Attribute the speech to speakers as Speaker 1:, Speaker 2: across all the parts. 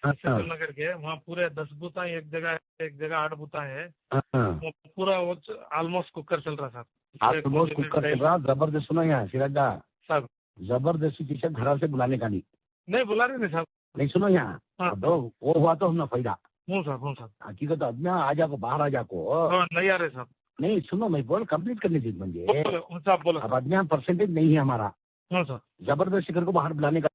Speaker 1: हाँ
Speaker 2: नगर के, वहाँ पूरे 10 बूथा एक जगह 8 बूथा है।
Speaker 1: हाँ
Speaker 2: वो पूरा वो ऑलमोस्ट कुकर चल रहा सर।
Speaker 1: ऑलमोस्ट कुकर चल रहा। जबरदस्त सुनो यहाँ सिराजा
Speaker 2: सर,
Speaker 1: जबरदस्ती किसी घर से बुलाने का नहीं।
Speaker 2: नहीं बुला रहे नहीं साहब।
Speaker 1: नहीं सुनो यहाँ
Speaker 2: हाँ।
Speaker 1: तो वो हुआ तो हमने फायदा।
Speaker 2: हूँ सर।
Speaker 1: हकीकत अब ना आ जाको बाहर आ जाको
Speaker 2: नहीं आ रहे साहब।
Speaker 1: नहीं सुनो मैं बोल कंप्लीट करने दी मुझे।
Speaker 2: साहब बोलो।
Speaker 1: अब आदमी परसेंटेज नहीं है हमारा।
Speaker 2: हूँ सर।
Speaker 1: जबरदस्ती घर को बाहर बुलाने का।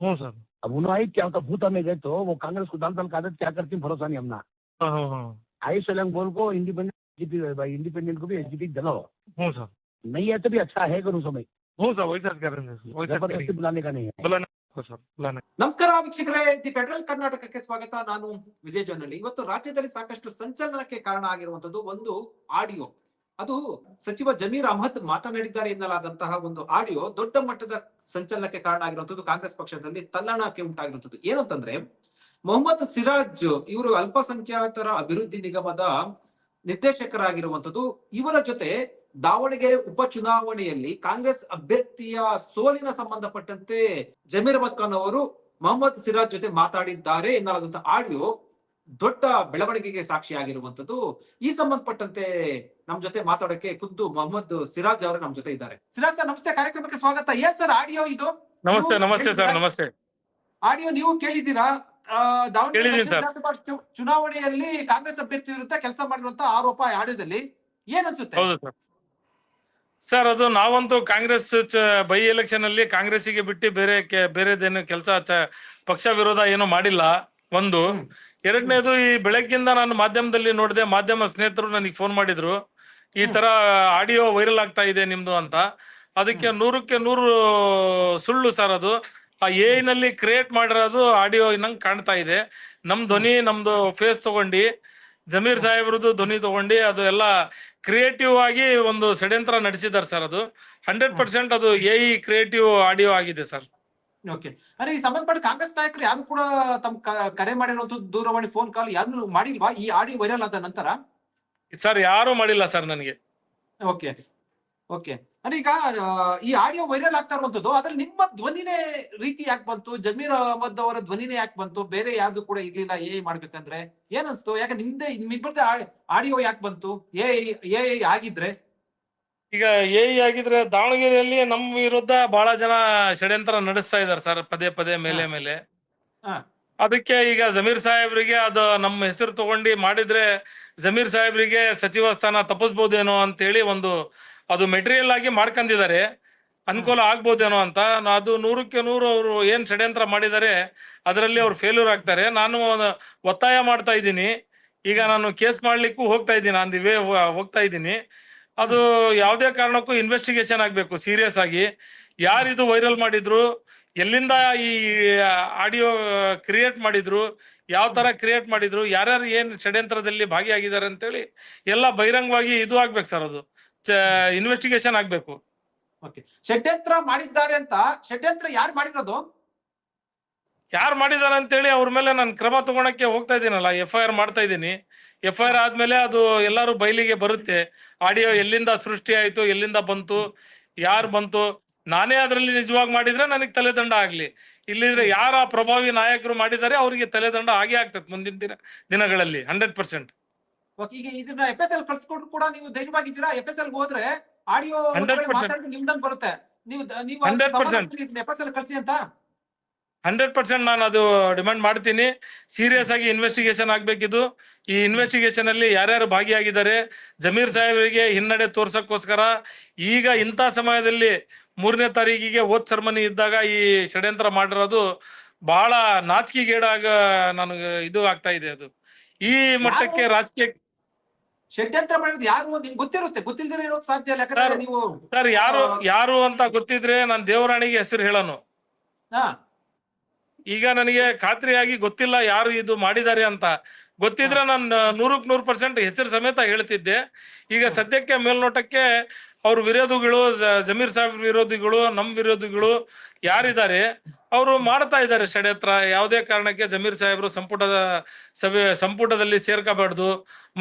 Speaker 2: हूँ सर।
Speaker 1: अब उन्होंने क्या होता भूता में गए तो वो कांग्रेस को दाल दाल का आदत क्या करती भरोसा नहीं हमना।
Speaker 2: हाँ।
Speaker 1: आई सोलंग बोल को इंडिपेंडेंट को भी एसजीपी दिलाओ।
Speaker 2: हूँ सर।
Speaker 1: नहीं है तो भी अच्छा है करूँ समय।
Speaker 2: हूँ सर, वही सर कर रहे हैं।
Speaker 1: जबरदस्ती बुलाने का नहीं है।
Speaker 2: बुलाना ಸರ್ ಪ್ಲಾನ್.
Speaker 3: ನಮಸ್ಕಾರ ವೀಕ್ಷಕರೇ, ದಿ ಫೆಡರಲ್ ಕರ್ನಾಟಕಕ್ಕೆ ಸ್ವಾಗತ. ನಾನು ವಿಜಯ್ ಜೊನ್ನಳ್ಳಿ. ಇವತ್ತು ರಾಜ್ಯದಲ್ಲಿ ಸಾಕಷ್ಟು ಸಂಚಲನಕ್ಕೆ ಕಾರಣ ಆಗಿರುವಂತದ್ದು ಒಂದು ಆಡಿಯೋ. ಅದು ಸಚಿವ ಜಮೀರ್ ಅಹಮದ್ ಮಾತನಾಡಿದ್ದಾರೆ ಎನ್ನಲಾದಂತಹ ಒಂದು ಆಡಿಯೋ ದೊಡ್ಡ ಮಟ್ಟದ ಸಂಚಲನಕ್ಕೆ ಕಾರಣ ಆಗಿರುವಂತದ್ದು. ಕಾಂಗ್ರೆಸ್ ಪಕ್ಷದಲ್ಲಿ ತಲ್ಲಣಕ್ಕೆ ಉಂಟಾಗಿರುವಂತದ್ದು ಏನಂತಂದ್ರೆ, ಮೊಹಮ್ಮದ್ ಸಿರಾಜ್ ಇವರು ಅಲ್ಪಸಂಖ್ಯಾತರ ಅಭಿವೃದ್ಧಿ ನಿಗಮದ ನಿರ್ದೇಶಕರಾಗಿರುವಂತದ್ದು. ಇವರ ಜೊತೆ ದಾವಣಗೆರೆ ಉಪಚುನಾವಣೆಯಲ್ಲಿ ಕಾಂಗ್ರೆಸ್ ಅಭ್ಯರ್ಥಿಯ ಸೋಲಿನ ಸಂಬಂಧಪಟ್ಟಂತೆ ಜಮೀರ್ ಅಹಮದ್ ಖಾನ್ ಅವರು ಮೊಹಮ್ಮದ್ ಸಿರಾಜ್ ಜೊತೆ ಮಾತಾಡಿದ್ದಾರೆ ಎನ್ನಲಾದಂತಹ ಆಡಿಯೋ ದೊಡ್ಡ ಬೆಳವಣಿಗೆಗೆ ಸಾಕ್ಷಿಯಾಗಿರುವಂತದ್ದು. ಈ ಸಂಬಂಧಪಟ್ಟಂತೆ ನಮ್ ಜೊತೆ ಮಾತಾಡೋಕೆ ಖುದ್ದು ಮೊಹಮ್ಮದ್ ಸಿರಾಜ್ ಅವರು ನಮ್ ಜೊತೆ ಇದ್ದಾರೆ. ಸಿರಾಜ್ ಸರ್ ನಮಸ್ತೆ, ಕಾರ್ಯಕ್ರಮಕ್ಕೆ ಸ್ವಾಗತ. ಏನ್ ಸರ್ ಆಡಿಯೋ ಇದು?
Speaker 2: ನಮಸ್ತೆ ಸರ್. ನಮಸ್ತೆ.
Speaker 3: ಆಡಿಯೋ ನೀವು ಕೇಳಿದ್ದೀರಾ? ದಾವಣಗೆರೆ ವಿಧಾನಸಭಾ ಚುನಾವಣೆಯಲ್ಲಿ ಕಾಂಗ್ರೆಸ್ ಅಭ್ಯರ್ಥಿ ವಿರುದ್ಧ ಕೆಲಸ ಮಾಡಿರುವಂತಹ ಆರೋಪ ಆಡಿಯೋದಲ್ಲಿ ಏನ್ ಅನ್ಸುತ್ತೆ?
Speaker 2: ಹೌದು ಸರ್. ಸರ್ ಅದು ನಾವಂತೂ ಕಾಂಗ್ರೆಸ್ ಬೈ ಎಲೆಕ್ಷನ್ ಅಲ್ಲಿ ಕಾಂಗ್ರೆಸ್ಸಿಗೆ ಬಿಟ್ಟು ಬೇರೆದೇನು ಕೆಲಸ ಪಕ್ಷ ವಿರೋಧ ಏನು ಮಾಡಿಲ್ಲ. ಒಂದು. ಎರಡನೇದು, ಈ ಬೆಳಗ್ಗಿಂದ ನಾನು ಮಾಧ್ಯಮದಲ್ಲಿ ನೋಡಿದೆ, ಮಾಧ್ಯಮ ಸ್ನೇಹಿತರು ನನಗೆ ಫೋನ್ ಮಾಡಿದ್ರು, ಈ ತರ ಆಡಿಯೋ ವೈರಲ್ ಆಗ್ತಾ ಇದೆ ನಿಮ್ದು ಅಂತ. ಅದಕ್ಕೆ 100ಕ್ಕೆ 100 ಸುಳ್ಳು ಸರ್. ಅದು ಆ ಎ ನಲ್ಲಿ ಕ್ರಿಯೇಟ್ ಮಾಡಿರೋದು ಆಡಿಯೋ ನಂಗೆ ಕಾಣ್ತಾ ಇದೆ. ನಮ್ ಧ್ವನಿ, ನಮ್ದು ಫೇಸ್ ತಗೊಂಡು, ಜಮೀರ್ ಸಾಹೇಬ್ರದ್ದು ಧ್ವನಿ ತಗೊಂಡು ಅದು ಎಲ್ಲ ಕ್ರಿಯೇಟಿವ್ ಆಗಿ ಒಂದು ಷಡ್ಯಂತ್ರ ನಡೆಸಿದ್ದಾರೆ ಸರ್. ಅದು 100% ಅದು ಎ ಕ್ರಿಯೇಟಿವ್ ಆಡಿಯೋ ಆಗಿದೆ ಸರ್.
Speaker 3: ಓಕೆ. ಅಂದ್ರೆ ಈ ಸಂಬಂಧಪಟ್ಟ ಕಾಂಗ್ರೆಸ್ ನಾಯಕರು ಯಾರು ಕೂಡ ತಮ್ಮ ಕರೆ ಮಾಡಿರುವಂತದ್ದು, ದೂರವಾಣಿ ಫೋನ್ ಕಾಲ್ ಯಾರು ಮಾಡಿಲ್ವಾ ಈ ಆಡಿಯೋ ವೈರಲ್ ಆದ ನಂತರ?
Speaker 2: ಸರ್ ಯಾರು ಮಾಡಿಲ್ಲ ಸರ್ ನನಗೆ.
Speaker 3: Okay okay. ಅಂದ್ರೆ ಈಗ ಈ ಆಡಿಯೋ ವೈರಲ್ ಆಗ್ತಾ ಇರುವಂತದ್ದು, ಅದ್ರಲ್ಲಿ ನಿಮ್ಮ ಧ್ವನಿನೇ ರೀತಿ ಯಾಕೆ ಬಂತು? ಜಮೀರ್ ಅಹಮದ್ ಅವರ ಧ್ವನಿನೇ ಯಾಕೆ ಬಂತು? ಬೇರೆ ಯಾವ್ದು ಕೂಡ ಇರ್ಲಿಲ್ಲ ಎ ಮಾಡ್ಬೇಕಂದ್ರೆ? ಏನ್ ಅನ್ಸ್ತು? ಯಾಕೆ ನಿಮ್ಮಿಬ್ಬರದೇ ಆಡಿಯೋ ಯಾಕೆ ಬಂತು ಎ ಆಗಿದ್ರೆ?
Speaker 2: ಈಗ ಎ ಆಗಿದ್ರೆ ದಾವಣಗೆರೆಯಲ್ಲಿ ನಮ್ಮ ವಿರುದ್ಧ ಬಹಳ ಜನ ಷಡ್ಯಂತ್ರ ನಡೆಸ್ತಾ ಇದಾರೆ ಸರ್, ಪದೇ ಮೇಲೆ. ಅದಕ್ಕೆ ಈಗ ಜಮೀರ್ ಸಾಹೇಬ್ರಿಗೆ ಅದು ನಮ್ಮ ಹೆಸರು ತಗೊಂಡು ಮಾಡಿದ್ರೆ ಜಮೀರ್ ಸಾಹೇಬ್ರಿಗೆ ಸಚಿವ ಸ್ಥಾನ ತಪ್ಪಿಸ್ಬೋದೇನೋ ಅಂತ ಹೇಳಿ ಅದು ಮೆಟೀರಿಯಲ್ ಆಗಿ ಮಾಡ್ಕೊಂಡಿದ್ದಾರೆ. ಅನುಕೂಲ ಆಗ್ಬೋದೇನೋ ಅಂತ. ಅದು 100ಕ್ಕೆ 100 ಅವರು ಏನ್ ಷಡ್ಯಂತ್ರ ಮಾಡಿದ್ದಾರೆ ಅದರಲ್ಲಿ ಅವ್ರು ಫೇಲ್ಯೂರ್ ಆಗ್ತಾರೆ. ನಾನು ಒತ್ತಾಯ ಮಾಡ್ತಾ ಇದ್ದೀನಿ. ಈಗ ನಾನು ಕೇಸ್ ಮಾಡ್ಲಿಕ್ಕೂ ಹೋಗ್ತಾ ಇದ್ದೀನಿ, ಆನ್ ದಿ ವೇ ಹೋಗ್ತಾ ಇದ್ದೀನಿ. ಅದು ಯಾವುದೇ ಕಾರಣಕ್ಕೂ ಇನ್ವೆಸ್ಟಿಗೇಷನ್ ಆಗ್ಬೇಕು ಸೀರಿಯಸ್ ಆಗಿ. ಯಾರಿದು ವೈರಲ್ ಮಾಡಿದ್ರು, ಎಲ್ಲಿಂದ ಈ ಆಡಿಯೋ ಕ್ರಿಯೇಟ್ ಮಾಡಿದ್ರು, ಯಾವ ತರ ಕ್ರಿಯೇಟ್ ಮಾಡಿದ್ರು, ಯಾರ್ಯಾರು ಏನ್ ಷಡ್ಯಂತ್ರದಲ್ಲಿ ಭಾಗಿಯಾಗಿದ್ದಾರೆ ಅಂತೇಳಿ ಎಲ್ಲ ಬಹಿರಂಗವಾಗಿ ಇದು ಆಗ್ಬೇಕು ಸರ್. ಅದು ಇನ್ವೆಸ್ಟಿಗೇಷನ್ ಆಗ್ಬೇಕು.
Speaker 3: ಷಡ್ಯಂತ್ರ ಮಾಡಿದ್ದಾರೆ ಅಂತ. ಷಡ್ಯಂತ್ರ ಯಾರು ಮಾಡಿರೋದು,
Speaker 2: ಯಾರು ಮಾಡಿದಾರೆ ಅಂತೇಳಿ ಅವ್ರ ಮೇಲೆ ನಾನು ಕ್ರಮ ತಗೊಳಕ್ಕೆ ಹೋಗ್ತಾ ಇದ್ದೀನಲ್ಲ, FIR ಮಾಡ್ತಾ ಇದ್ದೀನಿ. FIR ಆದ್ಮೇಲೆ ಅದು ಎಲ್ಲರೂ ಬಯಲಿಗೆ ಬರುತ್ತೆ. ಆಡಿಯೋ ಎಲ್ಲಿಂದ ಸೃಷ್ಟಿ ಆಯ್ತು, ಎಲ್ಲಿಂದ ಬಂತು, ಯಾರು ಬಂತು. ನಾನೇ ಅದರಲ್ಲಿ ನಿಜವಾಗಿ ಮಾಡಿದ್ರೆ ನನಗೆ ತಲೆದಂಡ ಆಗ್ಲಿ, ಇಲ್ಲಿದ್ರೆ ಯಾರ ಪ್ರಭಾವಿ ನಾಯಕರು ಮಾಡಿದ್ದಾರೆ ಅವರಿಗೆ ತಲೆದಂಡ ಆಗೇ ಆಗ್ತದೆ ಮುಂದಿನ ದಿನಗಳಲ್ಲಿ 100%.
Speaker 3: ಈಗ ಇದನ್ನ FSL ಕಳ್ಸಿಕೊಟ್ಟು ಕೂಡ ನೀವು ಧೈರ್ಯವಾಗಿದ್ದೀರಾ? FSL ಹೋದ್ರೆ ಆಡಿಯೋ ಮಾತಾಡಿ ನಿಮ್ದಂಗ್ ಬರುತ್ತೆ, ನೀವು
Speaker 2: 100%
Speaker 3: FSL ಕಳ್ಸಿ ಅಂತ
Speaker 2: 100% ನಾನು ಅದು ಡಿಮ್ಯಾಂಡ್ ಮಾಡ್ತೀನಿ. ಸೀರಿಯಸ್ ಆಗಿ ಇನ್ವೆಸ್ಟಿಗೇಷನ್ ಆಗ್ಬೇಕಿದು. ಈ ಇನ್ವೆಸ್ಟಿಗೇಷನ್ ಅಲ್ಲಿ ಯಾರ್ಯಾರು ಭಾಗಿಯಾಗಿದ್ದಾರೆ, ಜಮೀರ್ ಸಾಹೇಬರಿಗೆ ಹಿನ್ನಡೆ ತೋರ್ಸಕ್ಕೋಸ್ಕರ ಈಗ ಇಂಥ ಸಮಯದಲ್ಲಿ 3ನೇ ತಾರೀಕಿಗೆ ಹೋದ್ ಸೆರೆಮನಿ ಇದ್ದಾಗ ಈ ಷಡ್ಯಂತ್ರ ಮಾಡಿರೋದು ಬಹಳ ನಾಚಿಕೆಗೇಡಾಗ ನನಗೆ ಇದು ಆಗ್ತಾ ಇದೆ. ಅದು ಈ ಮಟ್ಟಕ್ಕೆ ರಾಜಕೀಯ
Speaker 3: ಷಡ್ಯಂತ್ರ ಮಾಡಿರೋದು ಯಾರು ನಿಮ್ಗೆ ಗೊತ್ತಿರುತ್ತೆ, ಗೊತ್ತಿಲ್ದೇ ಇರೋಕ್ ಸಾಧ್ಯ ಇಲ್ಲ. ಯಾಕಂದ್ರೆ ನೀವು
Speaker 2: ಸರ್ ಯಾರು ಅಂತ ಗೊತ್ತಿದ್ರೆ ನಾನು ದೇವರಾಣಿಗೆ ಹೆಸರು ಹೇಳೋನು. ಈಗ ನನಗೆ ಖಾತ್ರಿಯಾಗಿ ಗೊತ್ತಿಲ್ಲ ಯಾರು ಇದು ಮಾಡಿದ್ದಾರೆ ಅಂತ. ಗೊತ್ತಿದ್ರೆ ನಾನು 100ಕ್ಕೆ 100% ಹೆಸರು ಸಮೇತ ಹೇಳ್ತಿದ್ದೆ. ಈಗ ಸದ್ಯಕ್ಕೆ ಮೇಲ್ನೋಟಕ್ಕೆ ಅವ್ರ ವಿರೋಧಿಗಳು, ಜಮೀರ್ ಸಾಹೇಬ್ ವಿರೋಧಿಗಳು, ನಮ್ಮ ವಿರೋಧಿಗಳು ಯಾರಿದ್ದಾರೆ ಅವರು ಮಾಡ್ತಾ ಇದ್ದಾರೆ ಷಡ್ಯಂತ್ರ. ಯಾವುದೇ ಕಾರಣಕ್ಕೆ ಜಮೀರ್ ಸಾಹೇಬ್ರು ಸಂಪುಟದಲ್ಲಿ ಸೇರ್ಕೋಬಾರ್ದು,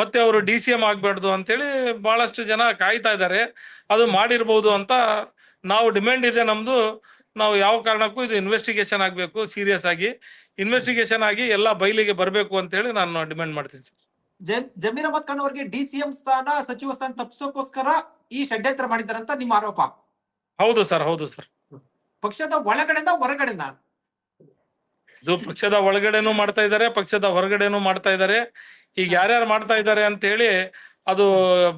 Speaker 2: ಮತ್ತೆ ಅವರು DCM ಆಗ್ಬಾರ್ದು ಅಂತೇಳಿ ಬಹಳಷ್ಟು ಜನ ಕಾಯ್ತಾ ಇದ್ದಾರೆ. ಅದು ಮಾಡಿರ್ಬೋದು ಅಂತ ನಾವು ಡಿಮ್ಯಾಂಡ್ ಇದೆ ನಮ್ದು. ನಾವು ಯಾವ ಕಾರಣಕ್ಕೂ ಇದು ಇನ್ವೆಸ್ಟಿಗೇಷನ್ ಆಗ್ಬೇಕು, ಸೀರಿಯಸ್ ಆಗಿ ಇನ್ವೆಸ್ಟಿಗೇಷನ್ ಆಗಿ ಎಲ್ಲ ಬಯಲಿಗೆ ಬರಬೇಕು ಅಂತ ಹೇಳಿ ನಾನು ಡಿಮ್ಯಾಂಡ್ ಮಾಡ್ತೀನಿ ಸರ್.
Speaker 3: ಜಮೀರ್ ಅಹಮದ್ ಖಾನ್ ಅವರಿಗೆ ಡಿಸಿಎಂ ಸ್ಥಾನ, ಸಚಿವ ಸ್ಥಾನ ತಪ್ಪಿಸೋಕೋಸ್ಕರ ಈ ಷಡ್ಯಂತ್ರ ಮಾಡಿದಾರಂತ ನಿಮ್ಮ ಆರೋಪ?
Speaker 2: ಹೌದು ಸರ್, ಹೌದು ಸರ್.
Speaker 3: ಪಕ್ಷದ ಒಳಗಡೆನ ಹೊರಗಡೆನ?
Speaker 2: ಇದು ಪಕ್ಷದ ಒಳಗಡೆನೂ ಮಾಡ್ತಾ ಇದ್ದಾರೆ, ಪಕ್ಷದ ಹೊರಗಡೆನೂ ಮಾಡ್ತಾ ಇದ್ದಾರೆ. ಈಗ ಯಾರ್ಯಾರು ಮಾಡ್ತಾ ಇದ್ದಾರೆ ಅಂತ ಹೇಳಿ ಅದು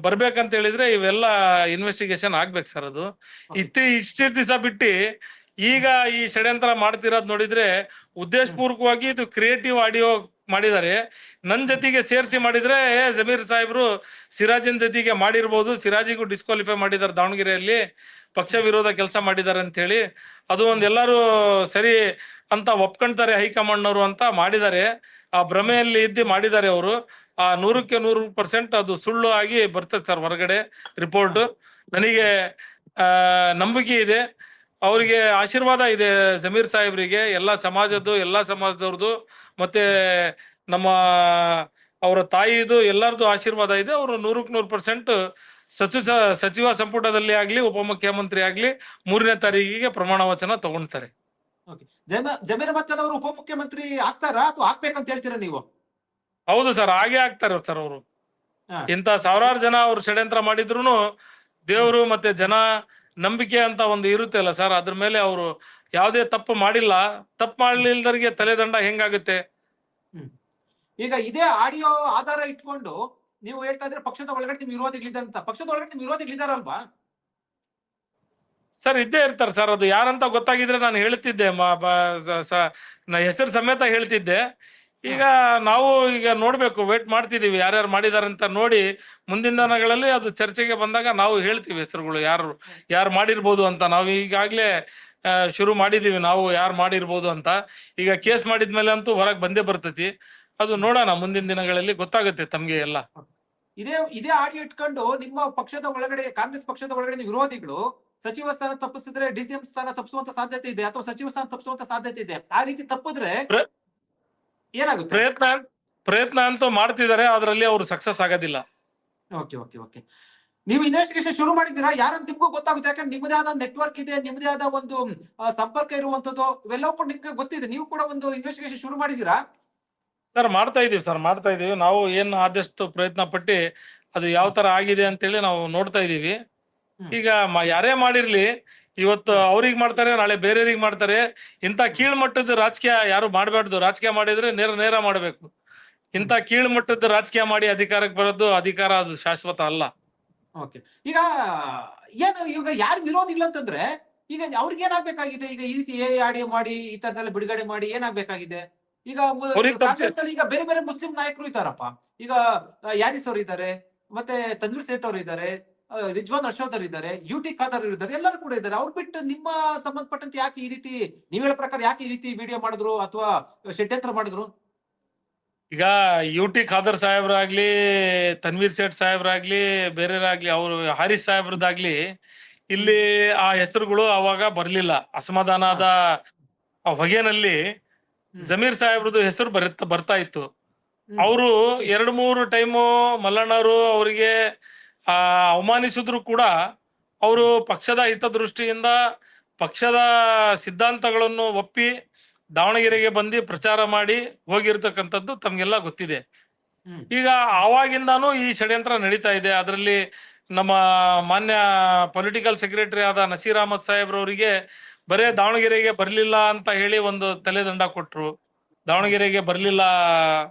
Speaker 2: ಬರ್ಬೇಕಂತ ಹೇಳಿದ್ರೆ ಇವೆಲ್ಲ ಇನ್ವೆಸ್ಟಿಗೇಷನ್ ಆಗ್ಬೇಕು ಸರ್. ಅದು ಇಷ್ಟೇ ದಿವಸ ಬಿಟ್ಟು ಈಗ ಈ ಷಡ್ಯಂತ್ರ ಮಾಡ್ತಿರೋದ್ ನೋಡಿದ್ರೆ ಉದ್ದೇಶಪೂರ್ವಕವಾಗಿ ಇದು ಕ್ರಿಯೇಟಿವ್ ಆಡಿಯೋ ಮಾಡಿದ್ದಾರೆ. ನನ್ ಜೊತೆಗೆ ಸೇರಿಸಿ ಮಾಡಿದ್ರೆ ಜಮೀರ್ ಸಾಹೇಬ್ರು ಸಿರಾಜಿನ್ ಜೊತೆಗೆ ಮಾಡಿರ್ಬೋದು, ಸಿರಾಜಿಗೂ ಡಿಸ್ಕ್ವಾಲಿಫೈ ಮಾಡಿದ್ದಾರೆ ದಾವಣಗೆರೆಯಲ್ಲಿ, ಪಕ್ಷ ವಿರೋಧ ಕೆಲಸ ಮಾಡಿದ್ದಾರೆ ಅಂತ ಹೇಳಿ. ಅದು ಎಲ್ಲರೂ ಸರಿ ಅಂತ ಒಪ್ಕೊಂತಾರೆ ಹೈಕಮಾಂಡ್ನವರು ಅಂತ ಮಾಡಿದ್ದಾರೆ. ಆ ಭ್ರಮೆಯಲ್ಲಿ ಇದ್ದು ಮಾಡಿದ್ದಾರೆ ಅವರು. ಆ 100ಕ್ಕೆ 100% ಅದು ಸುಳ್ಳು ಆಗಿ ಬರ್ತದೆ ಸರ್ ಹೊರಗಡೆ ರಿಪೋರ್ಟ್. ನನಗೆ ನಂಬಿಕೆ ಇದೆ, ಅವರಿಗೆ ಆಶೀರ್ವಾದ ಇದೆ ಜಮೀರ್ ಸಾಹೇಬ್ರಿಗೆ, ಎಲ್ಲಾ ಸಮಾಜದವ್ರದ್ದು ಮತ್ತೆ ನಮ್ಮ ಅವರ ತಾಯಿದು ಎಲ್ಲರದು ಆಶೀರ್ವಾದ ಇದೆ. ಅವರು 100ಕ್ಕೆ 100% ಸಚಿವ ಸಂಪುಟದಲ್ಲಿ ಆಗ್ಲಿ ಉಪಮುಖ್ಯಮಂತ್ರಿ ಆಗ್ಲಿ 3ನೇ ತಾರೀಕಿಗೆ ಪ್ರಮಾಣ ವಚನ ತಗೊಳ್ತಾರೆ.
Speaker 3: ಜಮೀರ್ ಅಹಮದ್ ಖಾನ್ ಅವರು ಉಪಮುಖ್ಯಮಂತ್ರಿ ಆಗ್ತಾರಾ ಅಥವಾ ಆಗ್ಬೇಕಂತ ಹೇಳ್ತೀರಾ ನೀವು?
Speaker 2: ಹೌದು ಸರ್, ಹಾಗೆ ಆಗ್ತಾರೆ ಸರ್. ಅವರು ಇಂತ ಸಾವಿರಾರು ಜನ ಅವ್ರು ಷಡ್ಯಂತ್ರ ಮಾಡಿದ್ರು ದೇವರು ಮತ್ತೆ ಜನ ನಂಬಿಕೆ ಅಂತ ಒಂದು ಇರುತ್ತೆ ಅಲ್ಲ ಸರ್, ಅದ್ರ ಮೇಲೆ ಅವರು ಯಾವುದೇ ತಪ್ಪು ಮಾಡಿಲ್ಲ. ತಪ್ಪು ಮಾಡ್ಲಿಲ್ದರಿಗೆ ತಲೆದಂಡ ಹೆಂಗಾಗುತ್ತೆ?
Speaker 3: ಈಗ ಇದೇ ಆಡಿಯೋ ಆಧಾರ ಇಟ್ಕೊಂಡು ನೀವು ಹೇಳ್ತಾ ಇದ್ರೆ ಪಕ್ಷದ ಒಳಗಡೆ ನಿಮ್ ವಿರೋಧಿಗಳಿದ್ದಾರೆ ಅಂತ. ಪಕ್ಷದ ಒಳಗಡೆ ನಿಮ್ ವಿರೋಧಿಗಳಿದಾರಲ್ವಾ
Speaker 2: ಸರ್? ಇದ್ದೇ ಇರ್ತಾರೆ ಸರ್. ಅದು ಯಾರಂತ ಗೊತ್ತಾಗಿದ್ರೆ ನಾನು ಹೇಳ್ತಿದ್ದೆ, ಹೆಸರು ಸಮೇತ ಹೇಳ್ತಿದ್ದೆ. ಈಗ ನಾವು ಈಗ ನೋಡ್ಬೇಕು, ವೇಟ್ ಮಾಡ್ತಿದೀವಿ ಯಾರ್ಯಾರು ಮಾಡಿದಾರೆ ಅಂತ ನೋಡಿ. ಮುಂದಿನ ದಿನಗಳಲ್ಲಿ ಅದು ಚರ್ಚೆಗೆ ಬಂದಾಗ ನಾವು ಹೇಳ್ತೀವಿ ಹೆಸರುಗಳು, ಯಾರು ಮಾಡಿರ್ಬೋದು ಅಂತ. ನಾವು ಈಗಾಗ್ಲೇ ಶುರು ಮಾಡಿದೀವಿ ನಾವು ಯಾರು ಮಾಡಿರ್ಬೋದು ಅಂತ. ಈಗ ಕೇಸ್ ಮಾಡಿದ್ಮೇಲೆ ಅಂತೂ ಹೊರಗೆ ಬಂದೇ ಬರ್ತೈತಿ. ಅದು ನೋಡೋಣ, ಮುಂದಿನ ದಿನಗಳಲ್ಲಿ ಗೊತ್ತಾಗುತ್ತೆ ತಮ್ಗೆ ಎಲ್ಲ.
Speaker 3: ಇದೇ ಆಡಿಯೋ ಇಟ್ಕೊಂಡು ನಿಮ್ಮ ಪಕ್ಷದ ಒಳಗಡೆ, ಕಾಂಗ್ರೆಸ್ ಪಕ್ಷದ ಒಳಗಡೆ ವಿರೋಧಿಗಳು ಸಚಿವ ಸ್ಥಾನ ತಪ್ಪಿಸಿದ್ರೆ ಡಿಸಿಎಂ ಸ್ಥಾನ ತಪ್ಪಿಸುವಂತ ಸಾಧ್ಯತೆ ಇದೆ, ಅಥವಾ ಸಚಿವ ಸ್ಥಾನ ತಪ್ಪಿಸುವಂತ ಸಾಧ್ಯತೆ ಇದೆ. ಆ ರೀತಿ ತಪ್ಪಿದ್ರೆ ಏನಾಗುತ್ತೆ?
Speaker 2: ಪ್ರಯತ್ನ ಅಂತೂ ಮಾಡ್ತಿದ್ದಾರೆ, ಅದರಲ್ಲಿ ಅವರು ಸಕ್ಸಸ್ ಆಗೋದಿಲ್ಲ.
Speaker 3: ಓಕೆ ಓಕೆ ಓಕೆ ನೀವು ಇನ್ವೆಸ್ಟಿಗೇಷನ್ ಶುರು ಮಾಡಿದ್ದೀರಾ? ಯಾರಂತ ನಿಮ್ಗೂ ಗೊತ್ತಾಗುತ್ತೆ, ಯಾಕಂದ್ರೆ ನಿಮ್ಮದೇ ಆದ ನೆಟ್ವರ್ಕ್ ಇದೆ, ನಿಮ್ಮದೇ ಆದ ಒಂದು ಸಂಪರ್ಕ ಇರುವಂತದ್ದು, ಇವೆಲ್ಲವೂ ಕೂಡ ನಿಮ್ಗೆ ಗೊತ್ತಿದೆ. ನೀವು ಕೂಡ ಒಂದು ಇನ್ವೆಸ್ಟಿಗೇಷನ್ ಶುರು ಮಾಡಿದ್ದೀರಾ?
Speaker 2: ಸರ್ ಮಾಡ್ತಾ ಇದೀವಿ ನಾವು. ಏನು ಆದಷ್ಟು ಪ್ರಯತ್ನ ಪಟ್ಟು ಅದು ಯಾವ ತರ ಆಗಿದೆ ಅಂತೇಳಿ ನಾವು ನೋಡ್ತಾ ಇದೀವಿ. ಈಗ ಯಾರೇ ಮಾಡಿರ್ಲಿ, ಇವತ್ತು ಅವ್ರಿಗೆ ಮಾಡ್ತಾರೆ, ನಾಳೆ ಬೇರೆಯವ್ರಿಗೆ ಮಾಡ್ತಾರೆ. ಇಂಥ ಕೀಳ್ಮಟ್ಟದ ರಾಜಕೀಯ ಯಾರು ಮಾಡಬಾರ್ದು. ರಾಜಕೀಯ ಮಾಡಿದ್ರೆ ನೇರ ಮಾಡಬೇಕು. ಇಂಥ ಕೀಳ್ಮಟ್ಟದ ರಾಜಕೀಯ ಮಾಡಿ ಅಧಿಕಾರಕ್ಕೆ ಬರೋದು ಅಧಿಕಾರ ಅದು ಶಾಶ್ವತ ಅಲ್ಲ.
Speaker 3: ಓಕೆ, ಈಗ ಯಾರು ವಿರೋಧಿಗಳಂತಂದ್ರೆ ಈಗ ಅವ್ರಿಗೆ ಏನಾಗ್ಬೇಕಾಗಿದೆ? ಈಗ ಈ ರೀತಿ ಆಡಿಯೋ ಮಾಡಿ ಈ ತರದೆಲ್ಲ ಬಿಡುಗಡೆ ಮಾಡಿ ಏನಾಗ್ಬೇಕಾಗಿದೆ? ಈಗ ಕಾಂಗ್ರೆಸ್ ಈಗ ಬೇರೆ ಬೇರೆ ಮುಸ್ಲಿಂ ನಾಯಕರು ಇದ್ದಾರಪ್ಪ. ಈಗ ಯಾರಿಸ್ ಅವರು ಇದ್ದಾರೆ, ಮತ್ತೆ ತನ್ವೀರ್ ಸೇಠ್ ಅವರು ಇದ್ದಾರೆ, ರಿಜ್ವಾನ್ ಅರ್ಷದ್ ಅವರು ಇದ್ದಾರೆ, ಯುಟಿ ಖಾದರ್ ಇದ್ದಾರೆ, ಎಲ್ಲರೂ ಕೂಡ ಇದ್ದಾರೆ. ಅವ್ರು ಬಿಟ್ಟು ನಿಮ್ಮ ಸಂಬಂಧಪಟ್ಟಂತೆ ಯಾಕೆ ಈ ರೀತಿ, ನೀವ್ ಹೇಳೋ ಪ್ರಕಾರ ಯಾಕೆ ಈ ರೀತಿ ವಿಡಿಯೋ ಮಾಡಿದ್ರು ಅಥವಾ ಷಡ್ಯಂತ್ರ ಮಾಡಿದ್ರು?
Speaker 2: ಈಗ ಯುಟಿ ಖಾದರ್ ಸಾಹೇಬ್ರಾಗ್ಲಿ, ತನ್ವೀರ್ ಸೇಠ್ ಸಾಹೇಬ್ರಾಗ್ಲಿ, ಬೇರೆಯವರಾಗ್ಲಿ, ಅವರು ಹಾರಿಸ್ ಸಾಹೇಬ್ರದಾಗ್ಲಿ, ಇಲ್ಲಿ ಆ ಹೆಸರುಗಳು ಅವಾಗ ಬರ್ಲಿಲ್ಲ. ಅಸಮಾಧಾನದ ಹೊಗೆನಲ್ಲಿ ಜಮೀರ್ ಸಾಹೇಬ್ರದ್ದು ಹೆಸರು ಬರ್ತಾ ಇತ್ತು. ಅವರು 2-3 ಟೈಮು ಮಲ್ಲಣ್ಣವರು ಅವರಿಗೆ ಅವಮಾನಿಸಿದ್ರು ಕೂಡ ಅವರು ಪಕ್ಷದ ಹಿತದೃಷ್ಟಿಯಿಂದ ಪಕ್ಷದ ಸಿದ್ಧಾಂತಗಳನ್ನು ಒಪ್ಪಿ ದಾವಣಗೆರೆಗೆ ಬಂದು ಪ್ರಚಾರ ಮಾಡಿ ಹೋಗಿರ್ತಕ್ಕಂಥದ್ದು ತಮ್ಗೆಲ್ಲ ಗೊತ್ತಿದೆ. ಈಗ ಆವಾಗಿಂದಾನು ಈ ಷಡ್ಯಂತ್ರ ನಡೀತಾ ಇದೆ. ಅದರಲ್ಲಿ ನಮ್ಮ ಮಾನ್ಯ ಪೊಲಿಟಿಕಲ್ ಸೆಕ್ರೆಟರಿ ಆದ ನಸೀರ್ ಅಹಮದ್ ಸಾಹೇಬ್ರವರಿಗೆ ಬರೇ ದಾವಣಗೆರೆಗೆ ಬರ್ಲಿಲ್ಲ ಅಂತ ಹೇಳಿ ಒಂದು ತಲೆದಂಡ ಕೊಟ್ರು. ದಾವಣಗೆರೆಗೆ ಬರ್ಲಿಲ್ಲ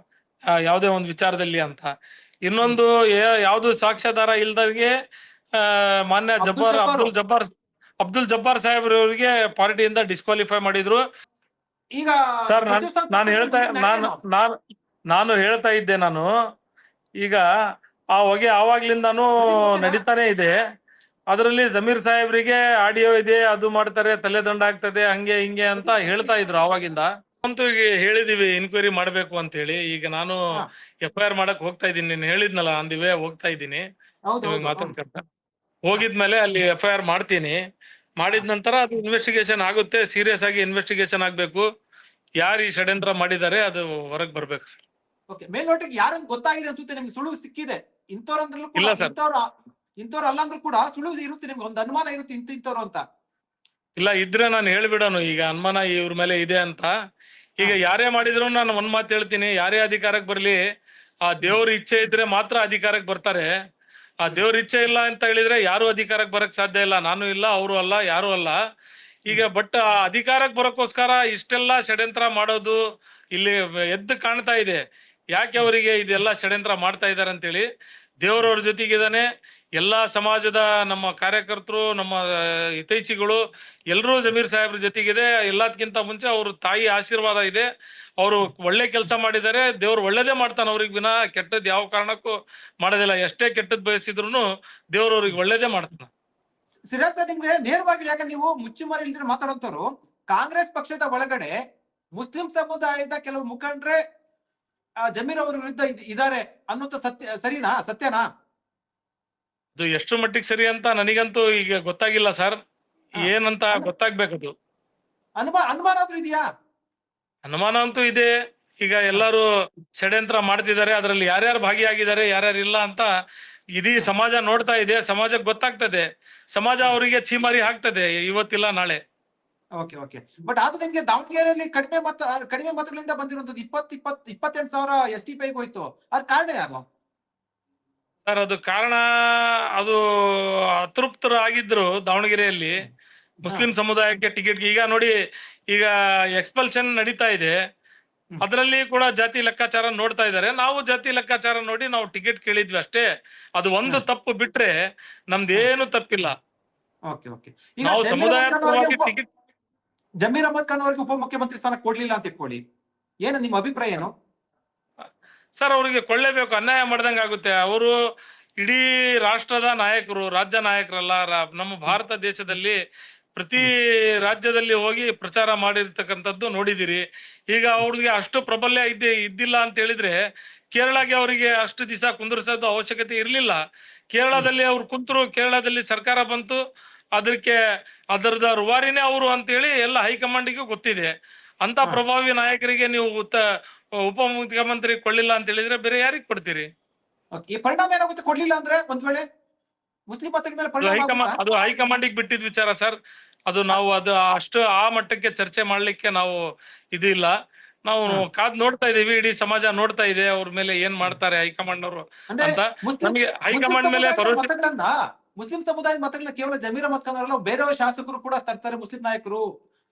Speaker 2: ಯಾವುದೇ ಒಂದು ವಿಚಾರದಲ್ಲಿ ಅಂತ. ಇನ್ನೊಂದು ಯಾವ್ದು ಸಾಕ್ಷ್ಯಾಧಾರ ಇಲ್ದಂಗೆ ಮಾನ್ಯ ಅಬ್ದುಲ್ ಜಬ್ಬಾರ್ ಸಾಹೇಬ್ರವರಿಗೆ ಪಾರ್ಟಿಯಿಂದ ಡಿಸ್ಕ್ವಾಲಿಫೈ ಮಾಡಿದ್ರು.
Speaker 3: ಈಗ
Speaker 2: ಸರ್ ನಾನು ಹೇಳ್ತಾ ಇದ್ದೆ, ನಾನು ಈಗ ಆ ಹೊಗೆ ಆವಾಗ್ಲಿಂದಾನು ನಡೀತಾನೆ ಇದೆ. ಅದರಲ್ಲಿ ಜಮೀರ್ ಸಾಹೇಬ್ರಿಗೆ ಆಡಿಯೋ ಇದೆ, ಅದು ಮಾಡ್ತಾರೆ, ತಲೆದಂಡ ಆಗ್ತದೆ, ಹಂಗೆ ಹಿಂಗೆ ಅಂತ ಹೇಳ್ತಾ ಇದ್ರು ಆವಾಗಿಂದ. ಅಂತೂ ಈಗ ಹೇಳಿದೀವಿ ಇನ್ಕ್ವೈರಿ ಮಾಡ್ಬೇಕು ಅಂತ ಹೇಳಿ. ಈಗ ನಾನು FIR ಮಾಡಕ್ ಹೋಗ್ತಾ ಇದ್ದೀನಿ. ನೀನ್ ಹೇಳಿದ್ನಲ್ಲ, ಅಂದಿವೆ ಹೋಗ್ತಾ ಇದ್ದೀನಿ ಮಾತಾಡ್ಕೊಂತ. ಹೋಗಿದ್ಮೇಲೆ ಅಲ್ಲಿ FIR ಮಾಡ್ತೀನಿ. ಮಾಡಿದ ನಂತರ ಅದು ಇನ್ವೆಸ್ಟಿಗೇಷನ್ ಆಗುತ್ತೆ. ಸೀರಿಯಸ್ ಆಗಿ ಇನ್ವೆಸ್ಟಿಗೇಷನ್ ಆಗ್ಬೇಕು. ಯಾರು ಈ ಷಡ್ಯಂತ್ರ ಮಾಡಿದ್ದಾರೆ ಅದು ಹೊರಗ್ ಬರ್ಬೇಕು ಸರ್.
Speaker 3: ಓಕೆ, ಮೇಲ್ನೋಟಕ್ಕೆ ಯಾರಂತ ಗೊತ್ತಾಗಿದೆ ಅನ್ಸುತ್ತೆ ನಿಮ್ಗೆ, ಸುಳುವು ಸಿಕ್ಕಿದೆ. ಇಂಥವ್ರು ಅಲ್ಲ ಅಂದ್ರೂ ಕೂಡ ಸುಳುವು ಇರುತ್ತೆ, ನಿಮ್ಗೆ ಒಂದು ಅನುಮಾನ ಇರುತ್ತೆ ಇಂಥವ್ರು ಅಂತ.
Speaker 2: ಇಲ್ಲ ಇದ್ರೆ ನಾನು ಹೇಳ್ಬಿಡೋನು, ಈಗ ಅನುಮಾನ ಇವ್ರ ಮೇಲೆ ಇದೆ ಅಂತ. ಈಗ ಯಾರೇ ಮಾಡಿದ್ರು ನಾನು ಒಂದ್ ಮಾತು ಹೇಳ್ತೀನಿ, ಯಾರೇ ಅಧಿಕಾರಕ್ಕೆ ಬರ್ಲಿ ಆ ದೇವ್ರ ಇಚ್ಛೆ ಇದ್ರೆ ಮಾತ್ರ ಅಧಿಕಾರಕ್ಕೆ ಬರ್ತಾರೆ. ಆ ದೇವ್ರ ಇಚ್ಛೆ ಇಲ್ಲ ಅಂತ ಹೇಳಿದ್ರೆ ಯಾರು ಅಧಿಕಾರಕ್ಕೆ ಬರಕ್ ಸಾಧ್ಯ ಇಲ್ಲ. ನಾನು ಇಲ್ಲ, ಅವರು ಅಲ್ಲ, ಯಾರು ಅಲ್ಲ. ಈಗ ಬಟ್ ಆ ಅಧಿಕಾರಕ್ಕೆ ಬರೋಕ್ಕೋಸ್ಕರ ಇಷ್ಟೆಲ್ಲ ಷಡ್ಯಂತ್ರ ಮಾಡೋದು ಇಲ್ಲಿ ಎದ್ದು ಕಾಣ್ತಾ ಇದೆ. ಯಾಕೆ ಅವರಿಗೆ ಇದೆಲ್ಲ ಷಡ್ಯಂತ್ರ ಮಾಡ್ತಾ ಇದಾರೆ ಅಂತೇಳಿ. ದೇವರವ್ರ ಜೊತೆಗಿದಾನೆ, ಎಲ್ಲಾ ಸಮಾಜದ ನಮ್ಮ ಕಾರ್ಯಕರ್ತರು, ನಮ್ಮ ಹಿತೈಷಿಗಳು ಎಲ್ಲರೂ ಜಮೀರ್ ಸಾಹೇಬ್ರ ಜೊತೆಗಿದೆ. ಎಲ್ಲದಕ್ಕಿಂತ ಮುಂಚೆ ಅವ್ರ ತಾಯಿ ಆಶೀರ್ವಾದ ಇದೆ. ಅವರು ಒಳ್ಳೆ ಕೆಲಸ ಮಾಡಿದ್ದಾರೆ. ದೇವ್ರು ಒಳ್ಳೇದೇ ಮಾಡ್ತಾನೆ ಅವ್ರಿಗೆ, ವಿನ ಕೆಟ್ಟದ್ ಯಾವ ಕಾರಣಕ್ಕೂ ಮಾಡೋದಿಲ್ಲ. ಎಷ್ಟೇ ಕೆಟ್ಟದ್ ಬಯಸಿದ್ರು ದೇವ್ರ ಅವ್ರಿಗೆ ಒಳ್ಳೇದೇ ಮಾಡ್ತಾನೆ.
Speaker 3: ಸಿರಾಜ್ ಸರ್, ನಿಮ್ಗೆ ನೇರವಾಗಿ, ಯಾಕಂದ್ರೆ ನೀವು ಮುಚ್ಚುಮರೆ ಇಲ್ದಿರ ಮಾತಾಡೋಂತವ್ರು, ಕಾಂಗ್ರೆಸ್ ಪಕ್ಷದ ಒಳಗಡೆ ಮುಸ್ಲಿಂ ಸಮುದಾಯದ ಕೆಲವು ಮುಖಂಡ್ರೆ ಜಮೀರ್ ಅವರ ವಿರುದ್ಧ ಇದ್ದಾರೆ ಅನ್ನೋದು ಸರಿನಾ, ಸತ್ಯನಾ?
Speaker 2: ಅದು ಎಷ್ಟು ಮಟ್ಟಿಗೆ ಸರಿ ಅಂತ ನನಗಂತೂ ಈಗ ಗೊತ್ತಾಗಿಲ್ಲ ಸರ್. ಏನಂತ ಗೊತ್ತಾಗ್ಬೇಕದು.
Speaker 3: ಅನುಮಾನ ಆದ್ರೂ ಇದೆಯಾ?
Speaker 2: ಅನುಮಾನ ಅಂತೂ ಇದೆ. ಈಗ ಎಲ್ಲರೂ ಷಡ್ಯಂತ್ರ ಮಾಡ್ತಿದ್ದಾರೆ, ಅದ್ರಲ್ಲಿ ಯಾರ್ಯಾರು ಭಾಗಿಯಾಗಿದ್ದಾರೆ ಯಾರ್ಯಾರು ಇಲ್ಲ ಅಂತ ಇಡೀ ಸಮಾಜ ನೋಡ್ತಾ ಇದೆ. ಸಮಾಜಕ್ಕೆ ಗೊತ್ತಾಗ್ತದೆ, ಸಮಾಜ ಅವರಿಗೆ ಚೀಮಾರಿ ಹಾಕ್ತದೆ ಇವತ್ತಿಲ್ಲ ನಾಳೆ.
Speaker 3: Okay okay. ಬಟ್ ಅದು ನಿಮ್ಗೆ ದಾವಣಗೆರೆಯಲ್ಲಿ ಕಡಿಮೆ ಮತಗಳಿಂದ ಬಂದಿರುವಂತದ್ದು 28,000 STPI ಹೋಯ್ತು. ಅದ್ ಕಾರಣ ಯಾರು
Speaker 2: ಸರ್? ಅದು ಕಾರಣ, ಅದು ಅತೃಪ್ತರಾಗಿದ್ರು ದಾವಣಗೆರೆಯಲ್ಲಿ ಮುಸ್ಲಿಂ ಸಮುದಾಯಕ್ಕೆ ಟಿಕೆಟ್. ಈಗ ನೋಡಿ, ಈಗ ಎಕ್ಸ್ಪಲ್ಷನ್ ನಡೀತಾ ಇದೆ, ಅದರಲ್ಲಿ ಕೂಡ ಜಾತಿ ಲೆಕ್ಕಾಚಾರ ನೋಡ್ತಾ ಇದ್ದಾರೆ. ನಾವು ಜಾತಿ ಲೆಕ್ಕಾಚಾರ ನೋಡಿ ನಾವು ಟಿಕೆಟ್ ಕೇಳಿದ್ವಿ ಅಷ್ಟೇ. ಅದು ಒಂದು ತಪ್ಪು ಬಿಟ್ರೆ ನಮ್ದೇನು ತಪ್ಪಿಲ್ಲ. ನಾವು ಸಮುದಾಯ ಟಿಕೆಟ್.
Speaker 3: ಜಮೀರ್ ಅಹಮದ್ ಖಾನ್ ಅವರಿಗೆ ಉಪಮುಖ್ಯಮಂತ್ರಿ ಸ್ಥಾನ ಕೊಡ್ಲಿಲ್ಲ ಅಂತ ಇಟ್ಕೊಳ್ಳಿ, ಏನು ನಿಮ್ಮ ಅಭಿಪ್ರಾಯ ಏನು
Speaker 2: ಸರ್? ಅವರಿಗೆ ಕೊಳ್ಳೇಬೇಕು, ಅನ್ಯಾಯ ಮಾಡ್ದಂಗ ಆಗುತ್ತೆ. ಅವರು ಇಡೀ ರಾಷ್ಟ್ರದ ನಾಯಕರು, ರಾಜ್ಯ ನಾಯಕರಲ್ಲ. ನಮ್ಮ ಭಾರತ ದೇಶದಲ್ಲಿ ಪ್ರತಿ ರಾಜ್ಯದಲ್ಲಿ ಹೋಗಿ ಪ್ರಚಾರ ಮಾಡಿರ್ತಕ್ಕಂಥದ್ದು ನೋಡಿದಿರಿ. ಈಗ ಅವ್ರಿಗೆ ಅಷ್ಟು ಪ್ರಬಲ್ಯ ಇದ್ದಿಲ್ಲ ಅಂತ ಹೇಳಿದ್ರೆ ಕೇರಳಗೆ ಅವರಿಗೆ ಅಷ್ಟು ದಿವಸ ಕುಂದ್ರಿಸೋದು ಅವಶ್ಯಕತೆ ಇರಲಿಲ್ಲ. ಕೇರಳದಲ್ಲಿ ಅವ್ರು ಕುಂತರು, ಕೇರಳದಲ್ಲಿ ಸರ್ಕಾರ ಬಂತು, ಅದರದ ರೂವಾರಿನೇ ಅವರು ಅಂತೇಳಿ ಎಲ್ಲ ಹೈಕಮಾಂಡಿಗೂ ಗೊತ್ತಿದೆ. ಅಂತ ಪ್ರಭಾವಿ ನಾಯಕರಿಗೆ ನೀವು ಉಪಮುಖ್ಯಮಂತ್ರಿ ಕೊಳ್ಳಿಲ್ಲ ಅಂತ ಹೇಳಿದ್ರೆ ಬೇರೆ ಯಾರಿಗೆ ಕೊಡ್ತೀರಿ?
Speaker 3: ಈ ಪರಿಣಾಮ ಏನಾಗುತ್ತೆ ಕೊಡ್ಲಿಲ್ಲ ಅಂದ್ರೆ? ಒಂದ್ ವೇಳೆ ಮುಸ್ಲಿಂ ಮತಗಳ ಮೇಲೆ
Speaker 2: ಅದು ಹೈಕಮಾಂಡಿಗೆ ಬಿಟ್ಟಿದ್ ವಿಚಾರ ಸರ್. ಅದು ನಾವು ಅಷ್ಟು ಆ ಮಟ್ಟಕ್ಕೆ ಚರ್ಚೆ ಮಾಡ್ಲಿಕ್ಕೆ ನಾವು ಇದು ಇಲ್ಲ. ನಾವು ಕಾದ್ ನೋಡ್ತಾ ಇದೀವಿ, ಇಡೀ ಸಮಾಜ ನೋಡ್ತಾ ಇದೆ ಅವ್ರ ಮೇಲೆ ಏನ್ ಮಾಡ್ತಾರೆ ಹೈಕಮಾಂಡ್ ಅವರು ಅಂತ. ನಮಗೆ ಹೈಕಮಾಂಡ್ ಮೇಲೆ ಭರವಸೆ.
Speaker 3: ಮುಸ್ಲಿಂ ಸಮುದಾಯದ ಮತಗಳನ್ನ ಕೇವಲ ಜಮೀರ್ ಅಹಮದ್ ಖಾನ್ ಅವರಲ್ಲ, ಬೇರೆ ಶಾಸಕರು ಕೂಡ ತರ್ತಾರೆ ಮುಸ್ಲಿಂ ನಾಯಕರು.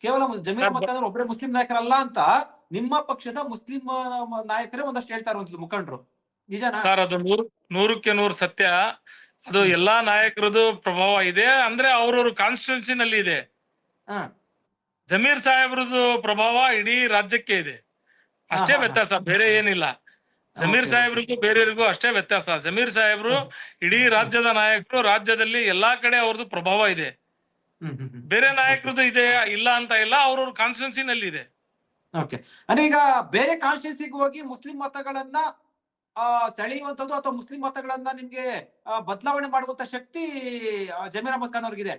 Speaker 3: ಕೇವಲ ಜಮೀರ್ ಅಹಮದ್ ಖಾನ್ ಒಬ್ಬರೇ ಮುಸ್ಲಿಂ ನಾಯಕರಲ್ಲ ಅಂತ ನಿಮ್ಮ ಪಕ್ಷದ ಮುಸ್ಲಿಂ ನಾಯಕರೇ ಒಂದಷ್ಟು ಹೇಳ್ತಾ ಇರುವಂತದ್ದು ಮುಖಂಡರು. ನಿಜನಾ
Speaker 2: ಸರ್? ಅದು 100% ಸತ್ಯ. ಅದು ಎಲ್ಲಾ ನಾಯಕರದು ಪ್ರಭಾವ ಇದೆ. ಅಂದ್ರೆ ಅವ್ರವ್ರ ಕಾನ್ಸ್ಟಿಟ್ಯೂನ್ಸಿನಲ್ಲಿ ಇದೆ. ಜಮೀರ್ ಸಾಹೇಬ್ರದ್ದು ಪ್ರಭಾವ ಇಡೀ ರಾಜ್ಯಕ್ಕೆ ಇದೆ. ಅಷ್ಟೇ ವ್ಯತ್ಯಾಸ, ಬೇರೆ ಏನಿಲ್ಲ. ಜಮೀರ್ ಸಾಹೇಬ್ರಿಗೂ ಬೇರೆಯವರಿಗೂ ಅಷ್ಟೇ ವ್ಯತ್ಯಾಸ. ಜಮೀರ್ ಸಾಹೇಬ್ರು ಇಡೀ ರಾಜ್ಯದ ನಾಯಕರು, ರಾಜ್ಯದಲ್ಲಿ ಎಲ್ಲಾ ಕಡೆ ಅವ್ರದ್ದು ಪ್ರಭಾವ ಇದೆ. ಬೇರೆ ನಾಯಕರದ್ದು ಇದೆ ಇಲ್ಲ ಅಂತ ಇಲ್ಲ, ಅವ್ರವ್ರ ಕಾನ್ಸ್ಟಿಟ್ಯೂನ್ಸಿನಲ್ಲಿ ಇದೆ.
Speaker 3: ಅಂದ್ರೆ ಈಗ ಬೇರೆ ಕಾನ್ಸ್ಟಿಟ್ಯೂನ್ಸಿಗೆ ಹೋಗಿ ಮುಸ್ಲಿಂ ಮತಗಳನ್ನ ಸೆಳೆಯುವಂತದ್ದು ಅಥವಾ ಮುಸ್ಲಿಂ ಮತಗಳನ್ನ ನಿಮ್ಗೆ ಬದಲಾವಣೆ ಮಾಡುವಂತ ಶಕ್ತಿ ಜಮೀರ್ ಅಹಮದ್ ಖಾನ್ ಅವ್ರಿಗಿದೆ.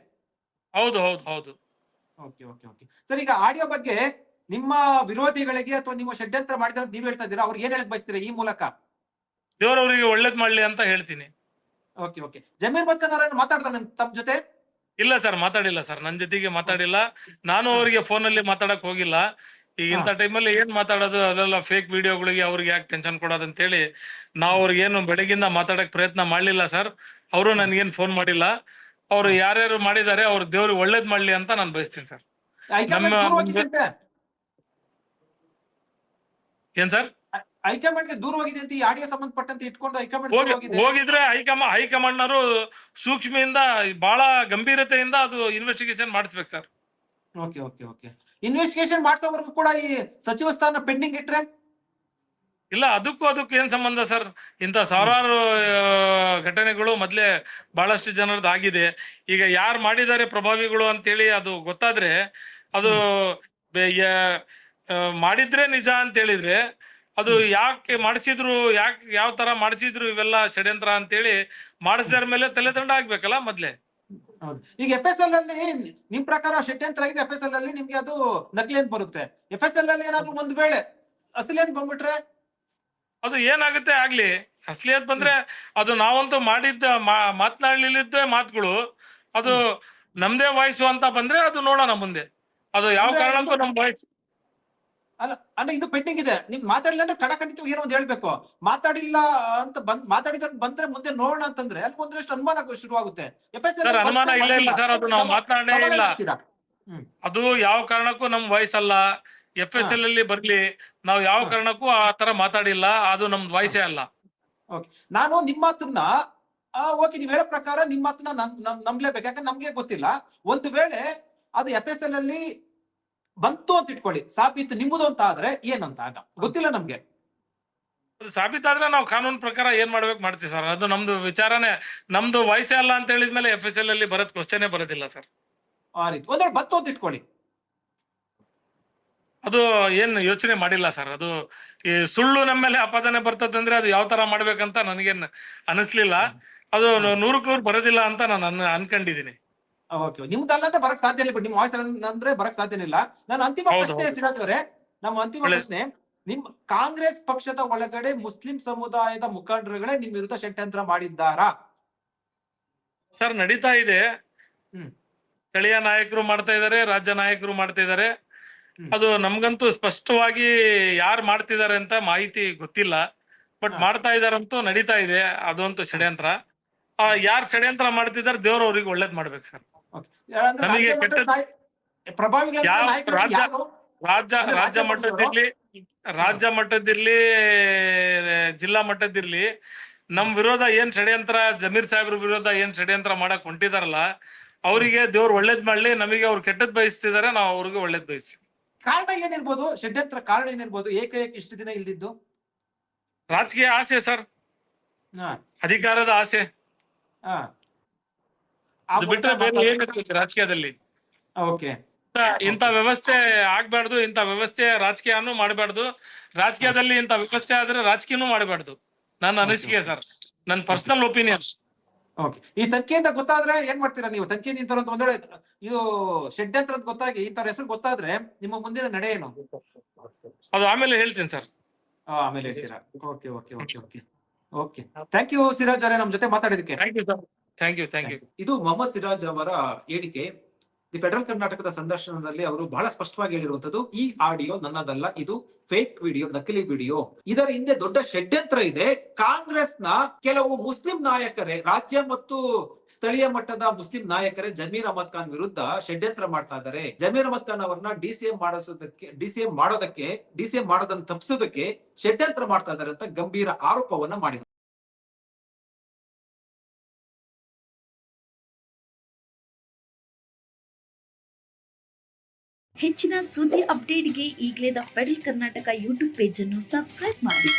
Speaker 2: ಹೌದು ಹೌದು ಹೌದು.
Speaker 3: ಓಕೆ ಓಕೆ ಓಕೆ ಸರ್, ಈಗ ಆಡಿಯೋ ಬಗ್ಗೆ ನಿಮ್ಮ ವಿರೋಧಿಗಳಿಗೆ ಅಥವಾ ನಿಮ್ಮ ಷಡ್ಯಂತ್ರ ಮಾಡಿದ್ರೆ ನೀವ್ ಹೇಳ್ತಾ ಇದ್ದೀರಾ, ಅವ್ರಿಗೆ ಏನ್ ಹೇಳಕ್ ಬಯಸ್ತೀರಾ ಈ ಮೂಲಕ?
Speaker 2: ದೇವರವರಿಗೆ ಒಳ್ಳೇದ್ ಮಾಡ್ಲಿ ಅಂತ ಹೇಳ್ತೀನಿ.
Speaker 3: Okay okay. ಜಮೀರ್ ಅಹಮದ್ ಖಾನ್ ಅವ್ರನ್ನ ಮಾತಾಡ್ತಾರೆ ತಮ್ಮ ಜೊತೆ?
Speaker 2: ಇಲ್ಲ ಸರ್, ಮಾತಾಡಿಲ್ಲ ಸರ್, ನನ್ನ ಜೊತೆಗೆ ಮಾತಾಡಿಲ್ಲ. ನಾನು ಅವರಿಗೆ ಫೋನ್ ಅಲ್ಲಿ ಮಾತಾಡಕ್ ಹೋಗಿಲ್ಲ. ಈಗ ಇಂಥ ಟೈಮಲ್ಲಿ ಏನ್ ಮಾತಾಡೋದು, ಅದೆಲ್ಲ ಫೇಕ್ ವಿಡಿಯೋಗಳಿಗೆ ಅವ್ರಿಗೆ ಯಾಕೆ ಟೆನ್ಷನ್ ಕೊಡೋದು ಅಂತ ಹೇಳಿ ನಾವು ಅವ್ರಿಗೆ ಏನು ಬೆಳಗಿಂದ ಮಾತಾಡಕ್ ಪ್ರಯತ್ನ ಮಾಡ್ಲಿಲ್ಲ ಸರ್. ಅವರು ನನ್ಗೇನ್ ಫೋನ್ ಮಾಡಿಲ್ಲ. ಅವ್ರು ಯಾರ್ಯಾರು ಮಾಡಿದ್ದಾರೆ ಅವ್ರ ದೇವ್ರಿಗೆ ಒಳ್ಳೇದ್ ಮಾಡ್ಲಿ ಅಂತ ನಾನು ಬಯಸ್ತೀನಿ ಸರ್. ಏನ್ ಸರ್?
Speaker 3: ಹೈಕಮಾಂಡ್ಗೆ ದೂರ ಹೋಗಿದೆ ಅಂತ ಈ ಆಡಿಯೋ ಸಂಬಂಧಪಟ್ಟಂತೆ ಇಟ್ಕೊಂಡು ಹೈಕಮಾಂಡ್
Speaker 2: ಹೋಗಿದ್ರೆ ಹೈಕಮಾಂಡ್ನವರು ಸೂಕ್ಷ್ಮೆಯಿಂದ ಬಹಳ ಗಂಭೀರತೆಯಿಂದ ಅದು ಇನ್ವೆಸ್ಟಿಗೇಷನ್ ಮಾಡಿಸ್ಬೇಕು sir.
Speaker 3: Okay okay okay. Investigation ಮಾಡಿಸೋವರೆಗೂ ಕೂಡ ಈ ಸಚಿವ ಸ್ಥಾನ ಪೆಂಡಿಂಗ್ ಇಟ್ರೆ?
Speaker 2: ಇಲ್ಲ, ಅದಕ್ಕೂ ಏನ್ ಸಂಬಂಧ ಸರ್? ಇಂಥ ಸಾವಿರಾರು ಘಟನೆಗಳು ಮೊದ್ಲೇ ಬಹಳಷ್ಟು ಜನರದ್ದು ಆಗಿದೆ. ಈಗ ಯಾರು ಮಾಡಿದ್ದಾರೆ ಪ್ರಭಾವಿಗಳು ಅಂತೇಳಿ ಅದು ಗೊತ್ತಾದ್ರೆ, ಅದು ಮಾಡಿದ್ರೆ ನಿಜ ಅಂತ ಹೇಳಿದ್ರೆ ಅದು ಯಾಕೆ ಮಾಡಿಸಿದ್ರು, ಯಾವ ತರ ಮಾಡಿಸಿದ್ರು ಇವೆಲ್ಲ ಷಡ್ಯಂತ್ರ ಅಂತೇಳಿ ಮಾಡಿಸಿದ್ರ ಮೇಲೆ ತಲೆದಂಡ ಆಗ್ಬೇಕಲ್ಲ ಮೊದ್ಲೇ.
Speaker 3: ಹೌದು. ಈಗ FSL ಅಲ್ಲಿ ನಿಮ್ ಪ್ರಕಾರ ಷಡ್ಯಂತ್ರ ಆಗಿದೆ, FSL ಅಲ್ಲಿ ನಿಮ್ಗೆ ಅದು ನಕಲಿ ಅಂತ ಬರುತ್ತೆ. FSL ಅಲ್ಲಿ ಏನಾದ್ರು ಒಂದ್ ವೇಳೆ ಅಸಲಿ ಅಂತ ಬಂದ್ಬಿಟ್ರೆ
Speaker 2: ಅದು ಏನಾಗುತ್ತೆ ಆಗ್ಲಿ. ಅಸಲಿ ಅಂತ ಬಂದ್ರೆ ಅದು ನಾವಂತೂ ಮಾತನಾಡ್ಲಿದ್ದ ಮಾತುಗಳು ಅದು ನಮ್ದೇ ವಾಯ್ಸು ಅಂತ ಬಂದ್ರೆ ಅದು ನೋಡೋಣ ಮುಂದೆ. ಅದು ಯಾವ
Speaker 3: ಅಂದ್ರೆ
Speaker 2: ಕಾರಣಕ್ಕೂ ನಮ್ ವಾಯ್ಸ್
Speaker 3: ಅಲ್ಲ ಅಂದ್ರೆ ಇದು ಪೆಂಡಿಂಗ್ ಇದೆ. ನಿಮ್ ಮಾತಾಡಿಲ್ಲ ಅಂದ್ರೆ ಖಂಡಿತವಾಗಿ ಏನೋ ಒಂದು ಹೇಳ್ಬೇಕು. ಮಾತಾಡಿಲ್ಲ ಅಂತ ಮಾತಾಡಿದ ಬಂದ್ರೆ ಮುಂದೆ ನೋಡೋಣ ಅಂತಂದ್ರೆ ಅಲ್ಲಿ ಒಂದಷ್ಟು ಅನುಮಾನ ಶುರುವಾಗುತ್ತೆ.
Speaker 2: ಸರ್ ಅನುಮಾನ ಇಲ್ಲ ಸರ್, ಅದು ನಾವು ಮಾತನಾಡೇ ಇಲ್ಲ. ಅದು ಯಾವ ಕಾರಣಕ್ಕೂ ನಮ್ ವಾಯ್ಸ್ ಅಲ್ಲ. FSL ಅಲ್ಲಿ ಬರ್ಲಿ, ನಾವು ಯಾವ ಕಾರಣಕ್ಕೂ ಆ ತರ ಮಾತಾಡಿಲ್ಲ. ಅದು ನಮ್ದು ವಾಯ್ಸೇ ಅಲ್ಲ.
Speaker 3: ನಾನು ನಿಮ್ಮ ಮಾತನ್ನ ಓಕೆ ನೀವ್ ಹೇಳೋ ಪ್ರಕಾರ ನಿಮ್ಮ ಮಾತನ್ನ ನಂಬ್ಲೇಬೇಕು. ಯಾಕಂದ್ರೆ ನಮ್ಗೆ ಗೊತ್ತಿಲ್ಲ. ಒಂದು ವೇಳೆ ಅದು FSL ಅಲ್ಲಿ ಬಂತು ಅಂತ ಇಟ್ಕೊಳ್ಳಿ, ಸಾಬೀತು ನಿಮ್ಮದು ಅಂತ ಆದ್ರೆ ಏನಂತ ಆಗ ಗೊತ್ತಿಲ್ಲ ನಮ್ಗೆ.
Speaker 2: ಅದು ಸಾಬೀತಾದ್ರೆ ನಾವು ಕಾನೂನು ಪ್ರಕಾರ ಏನ್ ಮಾಡ್ಬೇಕು ಮಾಡ್ತೀವಿ ಸರ್. ಅದು ನಮ್ದು ವಿಚಾರನೆ, ನಮ್ದು ವಾಯ್ಸೇ ಅಲ್ಲ ಅಂತ ಹೇಳಿದ್ಮೇಲೆ FSL ಅಲ್ಲಿ ಬರೋದ್ ಕ್ವಶನೇ ಬರೋದಿಲ್ಲ ಸರ್.
Speaker 3: ಆ ರೀತಿ ಒಂದ್ ಬಂತು ಅಂತ ಇಟ್ಕೊಳ್ಳಿ,
Speaker 2: ಅದು ಏನ್ ಯೋಚನೆ ಮಾಡಿಲ್ಲ ಸರ್. ಅದು ಈ ಸುಳ್ಳು ನಮ್ಮ ಮೇಲೆ ಆಪಾದನೆ ಬರ್ತದಂದ್ರೆ ಅದು ಯಾವ ತರ ಮಾಡ್ಬೇಕಂತ ನನಗೇನ್ ಅನಿಸ್ಲಿಲ್ಲ. ಅದು 100ಕ್ಕೆ 100 ಬರೋದಿಲ್ಲ ಅಂತ ನಾನು ಅನ್ಕೊಂಡಿದೀನಿ.
Speaker 3: ಓಕೆ ನಿಮ್ದಲ್ಲ ಅಂತ ಬರಕ್ ಸಾಧ್ಯ ಇಲ್ಲ. ನಿಮ್ಮ ವಾಯ್ಸ್ ಅಂದ್ರೆ ಬರಕ್ ಸಾಧ್ಯನೇ ಇಲ್ಲ. ನಾನು ಅಂತಿಮ ಪ್ರಶ್ನೆ ಸಿರಾಜ್ ಅವರೇ, ನಮ್ಮ ಅಂತಿಮ ಪ್ರಶ್ನೆ, ನಿಮ್ ಕಾಂಗ್ರೆಸ್ ಪಕ್ಷದ ಒಳಗಡೆ ಮುಸ್ಲಿಂ ಸಮುದಾಯದ ಮುಖಂಡರುಗಳೇ ನಿಮ್ ವಿರುದ್ಧ ಷಡ್ಯಂತ್ರ ಮಾಡಿದ್ದಾರಾ?
Speaker 2: ಸರ್ ನಡೀತಾ ಇದೆ. ಸ್ಥಳೀಯ ನಾಯಕರು ಮಾಡ್ತಾ ಇದಾರೆ, ರಾಜ್ಯ ನಾಯಕರು ಮಾಡ್ತಾ ಇದಾರೆ. ಅದು ನಮ್ಗಂತೂ ಸ್ಪಷ್ಟವಾಗಿ ಯಾರು ಮಾಡ್ತಿದ್ದಾರೆ ಅಂತ ಮಾಹಿತಿ ಗೊತ್ತಿಲ್ಲ. ಬಟ್ ಮಾಡ್ತಾ ಇದಾರಂತೂ ನಡೀತಾ ಇದೆ. ಅದಂತೂ ಷಡ್ಯಂತ್ರ. ಯಾರು ಷಡ್ಯಂತ್ರ ಮಾಡ್ತಿದಾರೆ ದೇವ್ರ ಅವ್ರಿಗೆ ಒಳ್ಳೇದ್ ಮಾಡ್ಬೇಕು ಸರ್. ನಮಗೆ ರಾಜ್ಯ ಮಟ್ಟದಿರ್ಲಿ, ರಾಜ್ಯ ಮಟ್ಟದಿರ್ಲಿ, ಜಿಲ್ಲಾ ಮಟ್ಟದಿರ್ಲಿ, ನಮ್ ವಿರೋಧ ಏನ್ ಷಡ್ಯಂತ್ರ, ಜಮೀರ್ ಸಾಹೇಬ್ರ ವಿರೋಧ ಏನ್ ಷಡ್ಯಂತ್ರ ಮಾಡಕ್ ಹೊಂಟಿದಾರಲ್ಲ, ಅವರಿಗೆ ದೇವ್ರು ಒಳ್ಳೇದ್ ಮಾಡ್ಲಿ. ನಮಗೆ ಅವ್ರು ಕೆಟ್ಟದ್ ಬಯಸ್ತಿದಾರೆ, ನಾವು ಅವ್ರಿಗೆ ಒಳ್ಳೇದ್ ಬಯಸ್ತೀವಿ.
Speaker 3: ಕಾರಣ ಏನಿರ್ಬೋದು? ಷಡ್ಯಂತ್ರ ಕಾರಣ ಏನಿರ್ಬೋದು? ಏಕೈಕ ಇಷ್ಟು ದಿನ ಇಲ್ದಿದ್ದು
Speaker 2: ರಾಜಕೀಯ ಆಸೆ ಸರ್, ಅಧಿಕಾರದ ಆಸೆ. ಅದು ಬಿಟ್ರೆ ಬೇರೆ ಏನಿರ್ತದೆ ರಾಜಕೀಯದಲ್ಲಿ? ಇಂಥ ವ್ಯವಸ್ಥೆ ಆಗ್ಬಾರ್ದು, ಇಂಥ ವ್ಯವಸ್ಥೆ ರಾಜಕೀಯನೂ ಮಾಡಬಾರ್ದು. ರಾಜಕೀಯದಲ್ಲಿ ಇಂಥ ವ್ಯವಸ್ಥೆ ಆದ್ರೆ ರಾಜಕೀಯನೂ ಮಾಡಬಾರ್ದು. ನನ್ನ ಅನಿಸಿಕೆ ಸರ್, ನನ್ನ ಪರ್ಸನಲ್ ಒಪಿನಿಯನ್.
Speaker 3: ಈ ತನಿಖೆಯಿಂದ ಗೊತ್ತಾದ್ರೆ ಏನ್ ಮಾಡ್ತೀರಾ ನೀವು? ತನಿಖೆಯಿಂದ ಇಂಥವ್ರಂತ ಒಂದ್ ವೇಳೆ ಇದು ಷಡ್ಯಂತ್ರ ಅಂತ ಗೊತ್ತಾಗಿ ಇಂಥವ್ರ ಹೆಸರು ಗೊತ್ತಾದ್ರೆ ನಿಮ್ಮ ಮುಂದಿನ ನಡೆ ಏನು?
Speaker 2: ಅದು ಆಮೇಲೆ ಹೇಳ್ತೀನಿ ಸರ್.
Speaker 3: ಆಮೇಲೆ ಹೇಳ್ತೀರಾ? Okay okay okay okay okay. Thank you Siraj ಅವರೇ, ನಮ್ ಜೊತೆ ಮಾತಾಡಿದಕ್ಕೆ.
Speaker 2: Thank you.
Speaker 3: ಇದು ಮೊಹಮ್ಮದ್ ಸಿರಾಜ್ ಅವರ ಹೇಳಿಕೆ. ದಿ ಫೆಡರಲ್ ಕರ್ನಾಟಕದ ಸಂದರ್ಶನದಲ್ಲಿ ಅವರು ಬಹಳ ಸ್ಪಷ್ಟವಾಗಿ ಹೇಳಿರುವಂತದ್ದು, ಈ ಆಡಿಯೋ ನನ್ನದಲ್ಲ, ಇದು ಫೇಕ್ ವಿಡಿಯೋ, ನಕಲಿ ವಿಡಿಯೋ. ಇದರ ಹಿಂದೆ ದೊಡ್ಡ ಷಡ್ಯಂತ್ರ ಇದೆ. ಕಾಂಗ್ರೆಸ್ನ ಕೆಲವು ಮುಸ್ಲಿಂ ನಾಯಕರೇ, ರಾಜ್ಯ ಮತ್ತು ಸ್ಥಳೀಯ ಮಟ್ಟದ ಮುಸ್ಲಿಂ ನಾಯಕರೇ ಜಮೀರ್ ಅಹಮದ್ ಖಾನ್ ವಿರುದ್ಧ ಷಡ್ಯಂತ್ರ ಮಾಡ್ತಾ ಇದ್ದಾರೆ. ಜಮೀರ್ ಅಹಮದ್ ಖಾನ್ ಅವರನ್ನ ಡಿಸಿಎಂ ಮಾಡೋದನ್ನ ತಪ್ಪಿಸೋದಕ್ಕೆ ಷಡ್ಯಂತ್ರ ಮಾಡ್ತಾ ಇದ್ದಾರೆ ಅಂತ ಗಂಭೀರ ಆರೋಪವನ್ನ ಮಾಡಿದ್ದಾರೆ.
Speaker 4: ಹೆಚ್ಚಿನ ಸುದ್ದಿ ಅಪ್ಡೇಟ್ಗೆ ಈಗಲೇ the federal Karnataka YouTube page ಅನ್ನು ಸಬ್ಸ್ಕ್ರೈಬ್ ಮಾಡಿ.